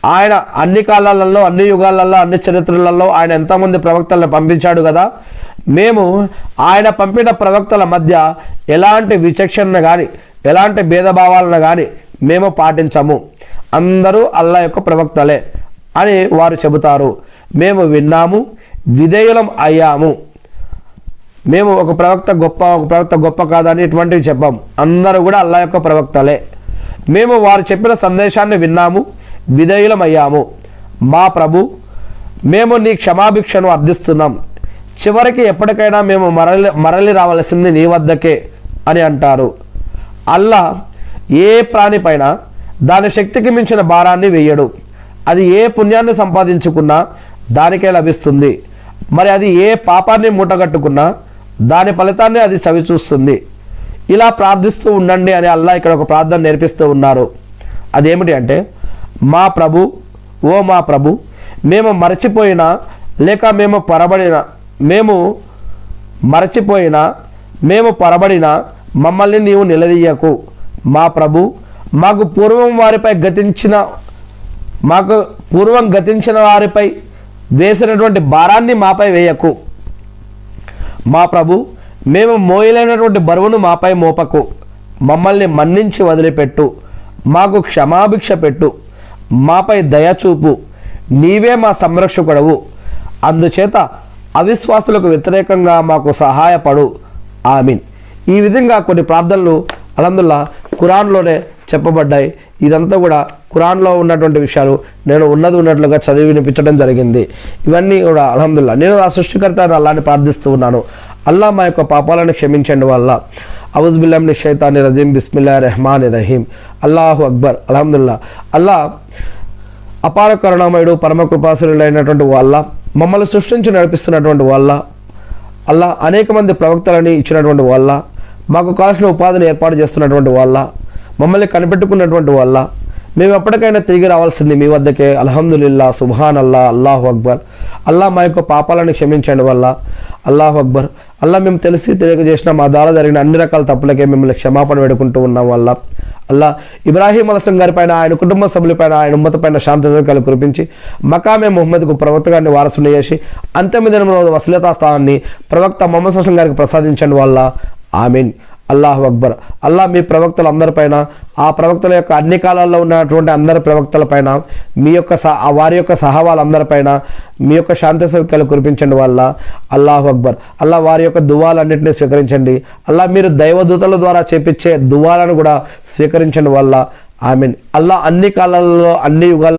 ఆయన అన్ని కాలాలలో, అన్ని యుగాలలో, అన్ని చరిత్రలలో ఆయన ఎంతోమంది ప్రవక్తలను పంపించాడు కదా. మేము ఆయన పంపిన ప్రవక్తల మధ్య ఎలాంటి విచక్షణ కానీ, ఎలాంటి భేదభావాలను కానీ మేము పాటించము. అందరూ అల్లా యొక్క ప్రవక్తలే అని వారు చెబుతారు. మేము విన్నాము, విధేయులం అయ్యాము. మేము ఒక ప్రవక్త గొప్ప కాదని ఇటువంటివి చెప్పాము. అందరూ కూడా అల్లా యొక్క ప్రవక్తలే. మేము వారు చెప్పిన సందేశాన్ని విన్నాము, విధేయులం అయ్యాము. మా ప్రభు, మేము నీ క్షమాభిక్షను అర్థిస్తున్నాం. చివరికి ఎప్పటికైనా మేము మరలి రావాల్సింది నీ వద్దకే అని అంటారు. అల్లా ఏ ప్రాణిపైన దాని శక్తికి మించిన భారాన్ని వేయడు. అది ఏ పుణ్యాన్ని సంపాదించుకున్నా దానికే లభిస్తుంది. మరి అది ఏ పాపాన్ని మూటగట్టుకున్నా దాని ఫలితాన్ని అది చవిచూస్తుంది. ఇలా ప్రార్థిస్తూ ఉండండి అని అల్లా ఇక్కడ ఒక ప్రార్థన నేర్పిస్తూ ఉన్నారు. అదేమిటి అంటే, మా ప్రభు, ఓ మా ప్రభు, మేము మరచిపోయినా లేక మేము పొరబడినా మమ్మల్ని నీవు నిలదీయకు. మా ప్రభు, మాకు పూర్వం గతించిన వారిపై వేసినటువంటి భారాన్ని మాపై వేయకు. మా ప్రభు, మేము మోయలేనటువంటి బరువును మాపై మోపకు. మమ్మల్ని మన్నించి వదిలిపెట్టు. మాకు క్షమాభిక్ష పెట్టు. మాపై దయచూపు. నీవే మా సంరక్షకుడవు. అందుచేత అవిశ్వాసులకు వ్యతిరేకంగా మాకు సహాయపడు. ఆమీన్. ఈ విధంగా కొన్ని ప్రార్థనలు అల్హమ్దులిల్లాహ్ ఖురాన్లోనే చెప్పబడ్డాయి. ఇదంతా కూడా ఖురాన్లో ఉన్నటువంటి విషయాలు నేను ఉన్నట్లుగా చదివి వినిపించడం జరిగింది. ఇవన్నీ కూడా అల్హమ్దులిల్లాహ్ నేను ఆ సృష్టికర్త అల్లాని ప్రార్థిస్తూ ఉన్నాను. అల్లా మా యొక్క పాపాలను క్షమించండి వల్ల. అవుజు బిల్లాహి మినష్ షైతానిర్ రజీమ్. బిస్మిల్లాహిర్ రహమానిర్ రహీం. అల్లాహు అక్బర్. అల్హమ్దులిల్లాహ్. అల్లా అపార కరుణామయుడు, పరమ కృపాసురుడైనటువంటి వాళ్ళ, మమ్మల్ని సృష్టించి నడిపిస్తున్నటువంటి వాళ్ళ, అల్లా అనేక మంది ప్రవక్తలని ఇచ్చినటువంటి వాళ్ళ, మాకు కావాల్సిన ఉపాధిని ఏర్పాటు చేస్తున్నటువంటి వాళ్ళ, మమ్మల్ని కనిపెట్టుకున్నటువంటి వాళ్ళ, మేము ఎప్పటికైనా తిరిగి రావాల్సింది మీ వద్దకే. అల్హమ్దులిల్లాహ్, సుబ్హాన్ అల్లా, అల్లాహు అక్బర్. అల్లా మా యొక్క పాపాలను క్షమించండి వల్ల. అల్లాహు అక్బర్. అల్లా మేము తెలిసి తెలియజేసిన మా ద్వారా జరిగిన అన్ని రకాల తప్పులకే మిమ్మల్ని క్షమాపణ వేడుకుంటూ ఉన్నాం వల్ల. అల్లా ఇబ్రాహీం అలైహిస్సలాం గారిపైన, ఆయన కుటుంబ సభ్యులపైన, ఆయన ఉమ్మతపైన శాంతి సౌఖ్యాలు కురిపించి మకామే ముహమ్మద్కు ప్రవక్త గారిని వారసుని చేసి అంతిమ దినంలో వసీలతా స్థానాన్ని ప్రవక్త ముహమ్మద్ సల్లల్లాహు అలైహి వసల్లం గారికి ప్రసాదించండి వల్ల. ఆమీన్. అల్లాహు అక్బర్. అల్లా మీ ప్రవక్తలు అందరిపైన, ఆ ప్రవక్తల యొక్క అన్ని కాలాల్లో ఉన్నటువంటి అందరి ప్రవక్తలపైన, మీ యొక్క వారి యొక్క సహవాళ్ళందరిపైన మీ యొక్క శాంతి సౌఖ్యాలు కురిపించండి వల్ల. అల్లాహు అక్బర్. అల్లా వారి యొక్క దువాలన్నింటినీ స్వీకరించండి. అల్లా మీరు దైవదూతల ద్వారా చేపించే దువాలను కూడా స్వీకరించండి వల్ల. ఆమీన్. అల్లా అన్ని కాలాలలో, అన్ని యుగాల్లో